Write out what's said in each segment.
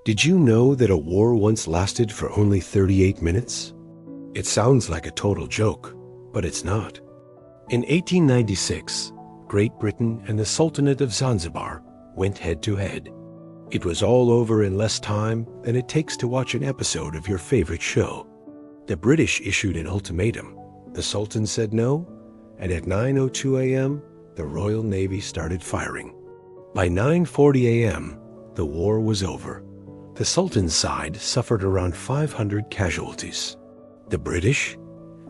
Did you know that a war once lasted for only 38 minutes? It sounds like a total joke, but it's not. In 1896, Great Britain and the Sultanate of Zanzibar went head-to-head. It was all over in less time than it takes to watch an episode of your favorite show. The British issued an ultimatum. The Sultan said no, and at 9:02 a.m., the Royal Navy started firing. By 9:40 a.m., the war was over. The Sultan's side suffered around 500 casualties. The British?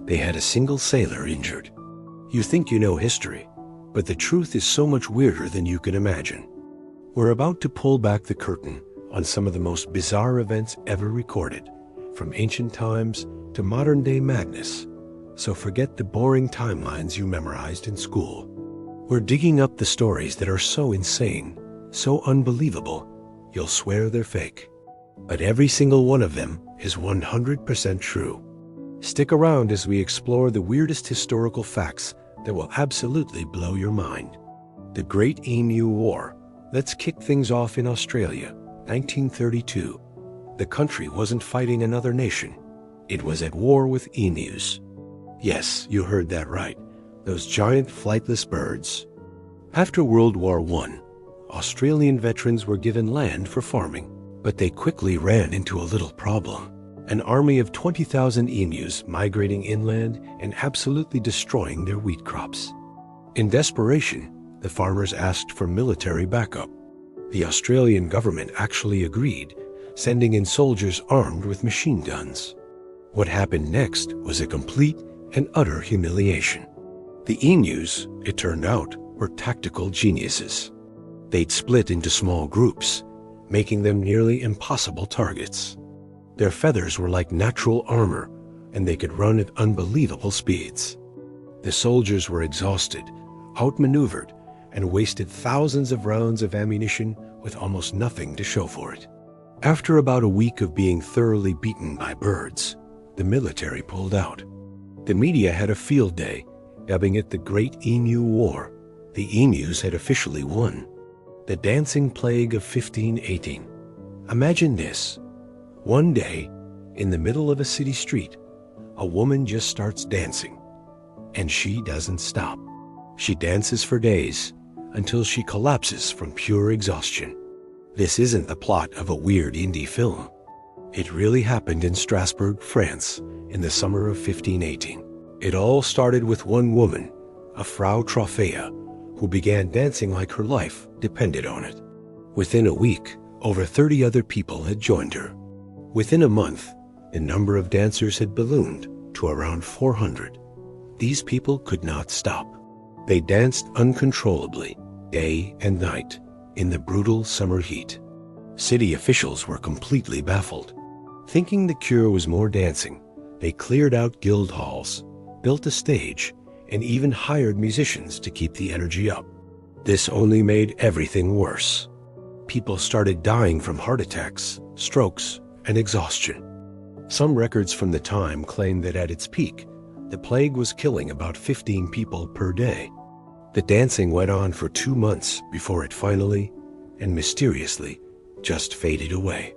They had a single sailor injured. You think you know history, but the truth is so much weirder than you can imagine. We're about to pull back the curtain on some of the most bizarre events ever recorded, from ancient times to modern-day madness. So forget the boring timelines you memorized in school. We're digging up the stories that are so insane, so unbelievable, you'll swear they're fake. But every single one of them is 100% true. Stick around as we explore the weirdest historical facts that will absolutely blow your mind. The Great Emu War. Let's kick things off in Australia, 1932. The country wasn't fighting another nation. It was at war with emus. Yes, you heard that right. Those giant flightless birds. After World War I, Australian veterans were given land for farming, but they quickly ran into a little problem. An army of 20,000 emus migrating inland and absolutely destroying their wheat crops. In desperation, the farmers asked for military backup. The Australian government actually agreed, sending in soldiers armed with machine guns. What happened next was a complete and utter humiliation. The emus, it turned out, were tactical geniuses. They'd split into small groups, making them nearly impossible targets. Their feathers were like natural armor, and they could run at unbelievable speeds. The soldiers were exhausted, outmaneuvered, and wasted thousands of rounds of ammunition with almost nothing to show for it. After about a week of being thoroughly beaten by birds, the military pulled out. The media had a field day, dubbing it the Great Emu War. The emus had officially won. The dancing plague of 1518. Imagine this. One day, in the middle of a city street, a woman just starts dancing, and she doesn't stop. She dances for days until she collapses from pure exhaustion. This isn't the plot of a weird indie film. It really happened in Strasbourg, France, in the summer of 1518. It all started with one woman, a Frau Trophea, who began dancing like her life depended on it. Within a week, over 30 other people had joined her. Within a month, the number of dancers had ballooned to around 400. These people could not stop. They danced uncontrollably, day and night, in the brutal summer heat. City officials were completely baffled. Thinking the cure was more dancing, they cleared out guild halls, built a stage, and even hired musicians to keep the energy up. This only made everything worse. People started dying from heart attacks, strokes, and exhaustion. Some records from the time claim that at its peak, the plague was killing about 15 people per day. The dancing went on for 2 months before it finally, and mysteriously, just faded away.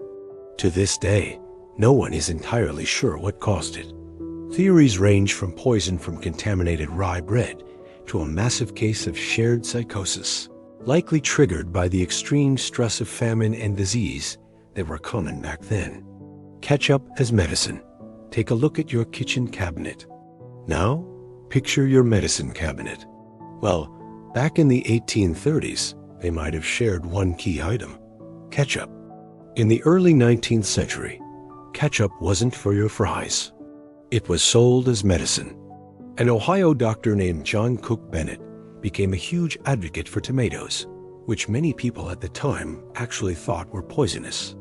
To this day, no one is entirely sure what caused it. Theories range from poison from contaminated rye bread to a massive case of shared psychosis, likely triggered by the extreme stress of famine and disease that were common back then. Ketchup as medicine. Take a look at your kitchen cabinet. Now, picture your medicine cabinet. Well, back in the 1830s, they might have shared one key item: ketchup. In the early 19th century, ketchup wasn't for your fries. It was sold as medicine. An Ohio doctor named John Cook Bennett became a huge advocate for tomatoes, which many people at the time actually thought were poisonous.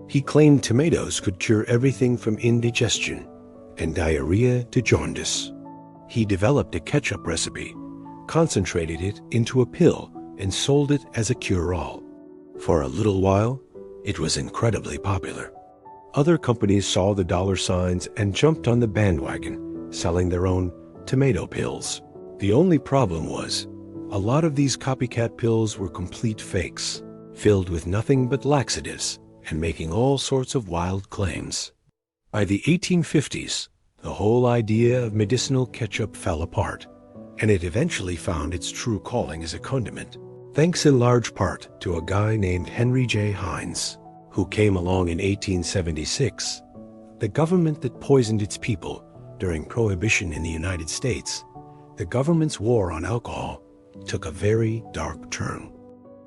He claimed tomatoes could cure everything from indigestion and diarrhea to jaundice. He developed a ketchup recipe, concentrated it into a pill, and sold it as a cure-all. For a little while, it was incredibly popular. Other companies saw the dollar signs and jumped on the bandwagon, selling their own tomato pills. The only problem was, a lot of these copycat pills were complete fakes, filled with nothing but laxatives and making all sorts of wild claims. By the 1850s, the whole idea of medicinal ketchup fell apart, and it eventually found its true calling as a condiment, thanks in large part to a guy named Henry J. Heinz, who came along in 1876. The government that poisoned its people during Prohibition in the United States, the government's war on alcohol, took a very dark turn.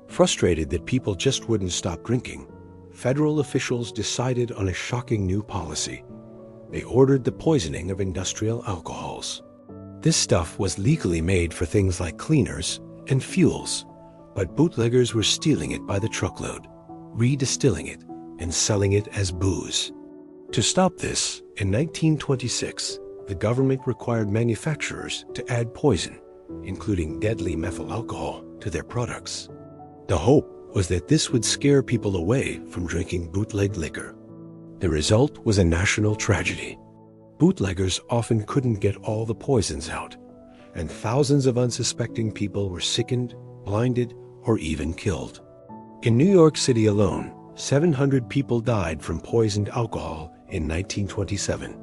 Frustrated that people just wouldn't stop drinking, federal officials decided on a shocking new policy. They ordered the poisoning of industrial alcohols. This stuff was legally made for things like cleaners and fuels, but bootleggers were stealing it by the truckload, redistilling it, and selling it as booze. To stop this, in 1926, the government required manufacturers to add poison, including deadly methyl alcohol, to their products. The hope was that this would scare people away from drinking bootleg liquor. The result was a national tragedy. Bootleggers often couldn't get all the poisons out, and thousands of unsuspecting people were sickened, blinded, or even killed. In New York City alone, 700 people died from poisoned alcohol in 1927.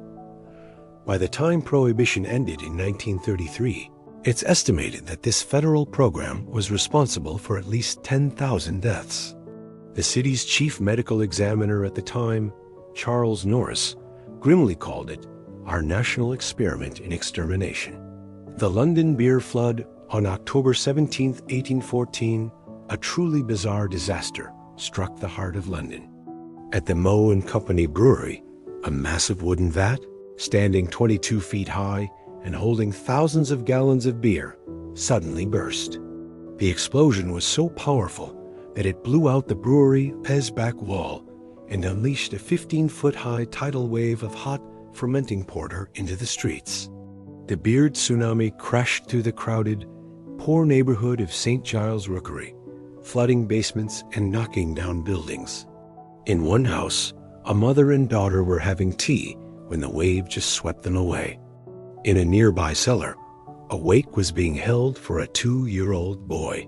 By the time Prohibition ended in 1933, it's estimated that this federal program was responsible for at least 10,000 deaths. The city's chief medical examiner at the time, Charles Norris, grimly called it our national experiment in extermination. The London beer flood on October 17, 1814, a truly bizarre disaster struck the heart of London. At the Moe and Company Brewery, a massive wooden vat, standing 22 feet high and holding thousands of gallons of beer, suddenly burst. The explosion was so powerful that it blew out the brewery's back wall and unleashed a 15-foot-high tidal wave of hot, fermenting porter into the streets. The beer tsunami crashed through the crowded, poor neighborhood of St. Giles Rookery, flooding basements and knocking down buildings. In one house, a mother and daughter were having tea when the wave just swept them away. In a nearby cellar, a wake was being held for a 2-year-old boy.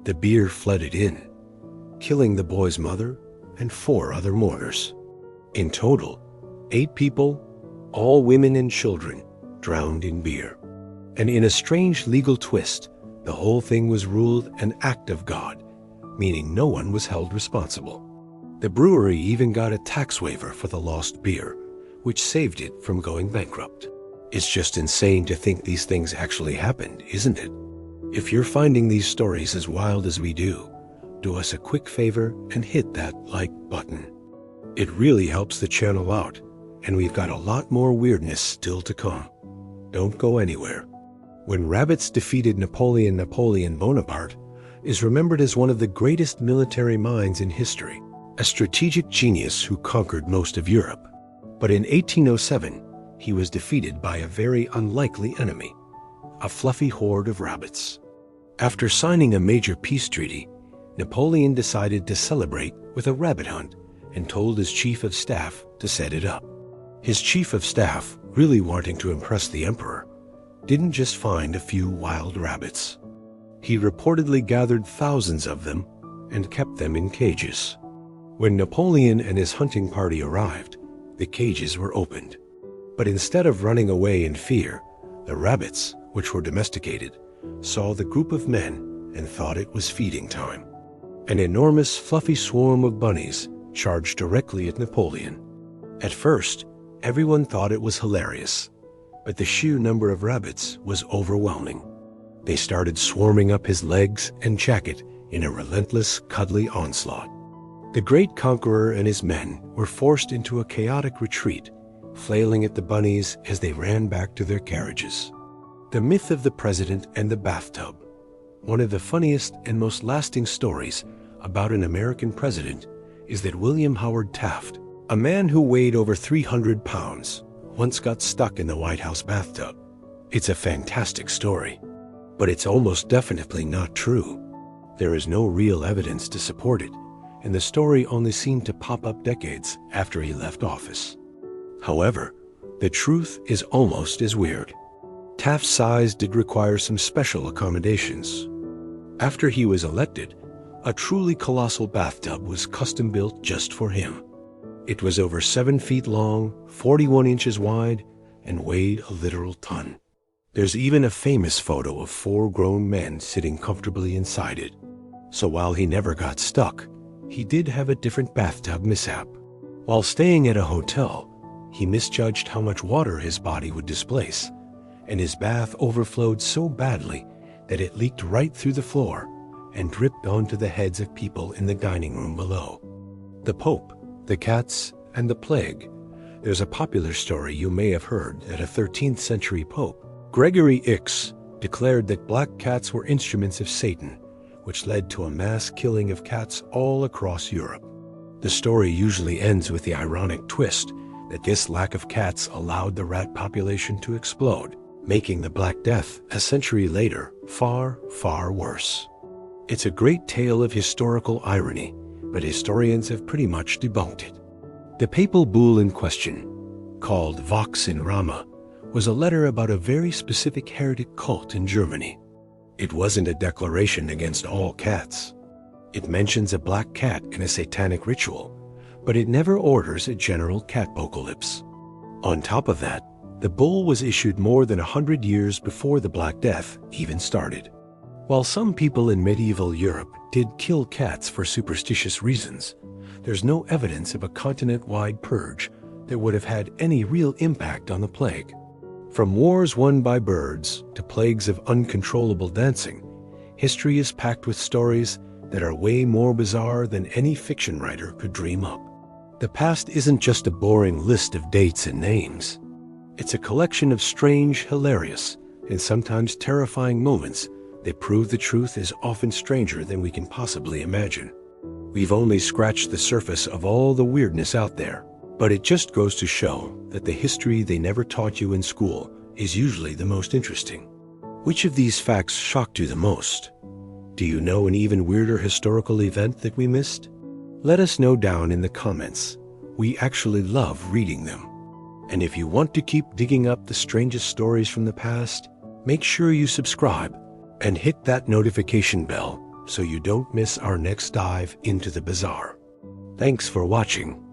The beer flooded in, killing the boy's mother and 4 other mourners. In total, 8 people, all women and children, drowned in beer. And in a strange legal twist, the whole thing was ruled an act of God, meaning no one was held responsible. The brewery even got a tax waiver for the lost beer, which saved it from going bankrupt. It's just insane to think these things actually happened, isn't it? If you're finding these stories as wild as we do us a quick favor and hit that like button. It really helps the channel out, and we've got a lot more weirdness still to come. Don't go anywhere. When rabbits defeated Napoleon Bonaparte is remembered as one of the greatest military minds in history, a strategic genius who conquered most of Europe. But in 1807, he was defeated by a very unlikely enemy, a fluffy horde of rabbits. After signing a major peace treaty, Napoleon decided to celebrate with a rabbit hunt and told his chief of staff to set it up. His chief of staff, really wanting to impress the emperor, didn't just find a few wild rabbits. He reportedly gathered thousands of them and kept them in cages. When Napoleon and his hunting party arrived, the cages were opened. But instead of running away in fear, the rabbits, which were domesticated, saw the group of men and thought it was feeding time. An enormous fluffy swarm of bunnies charged directly at Napoleon. At first, everyone thought it was hilarious, but the sheer number of rabbits was overwhelming. They started swarming up his legs and jacket in a relentless, cuddly onslaught. The great conqueror and his men were forced into a chaotic retreat, flailing at the bunnies as they ran back to their carriages. The myth of the president and the bathtub. One of the funniest and most lasting stories about an American president is that William Howard Taft, a man who weighed over 300 pounds, once got stuck in the White House bathtub. It's a fantastic story, but it's almost definitely not true. There is no real evidence to support it, and the story only seemed to pop up decades after he left office. However, the truth is almost as weird. Taft's size did require some special accommodations. After he was elected, A truly colossal bathtub was custom built just for him. It was over 7 feet long, 41 inches wide, and weighed a literal ton. There's even a famous photo of 4 grown men sitting comfortably inside it. So while he never got stuck, he did have a different bathtub mishap. While staying at a hotel, he misjudged how much water his body would displace, and his bath overflowed so badly that it leaked right through the floor and dripped onto the heads of people in the dining room below. The Pope, the cats, and the plague. There's a popular story you may have heard that a 13th century Pope, Gregory X, declared that black cats were instruments of Satan, which led to a mass killing of cats all across Europe. The story usually ends with the ironic twist that this lack of cats allowed the rat population to explode, making the Black Death a century later far, far worse. It's a great tale of historical irony, but historians have pretty much debunked it. The papal bull in question, called Vox in Rama, was a letter about a very specific heretic cult in Germany. It wasn't a declaration against all cats. It mentions a black cat in a satanic ritual, but it never orders a general catpocalypse. On top of that, the bull was issued more than 100 years before the Black Death even started. While some people in medieval Europe did kill cats for superstitious reasons, there's no evidence of a continent-wide purge that would have had any real impact on the plague. From wars won by birds to plagues of uncontrollable dancing, history is packed with stories that are way more bizarre than any fiction writer could dream up. The past isn't just a boring list of dates and names. It's a collection of strange, hilarious, and sometimes terrifying moments that prove the truth is often stranger than we can possibly imagine. We've only scratched the surface of all the weirdness out there, but it just goes to show that the history they never taught you in school is usually the most interesting. Which of these facts shocked you the most? Do you know an even weirder historical event that we missed? Let us know down in the comments. We actually love reading them. And if you want to keep digging up the strangest stories from the past, make sure you subscribe and hit that notification bell so you don't miss our next dive into the bizarre. Thanks for watching.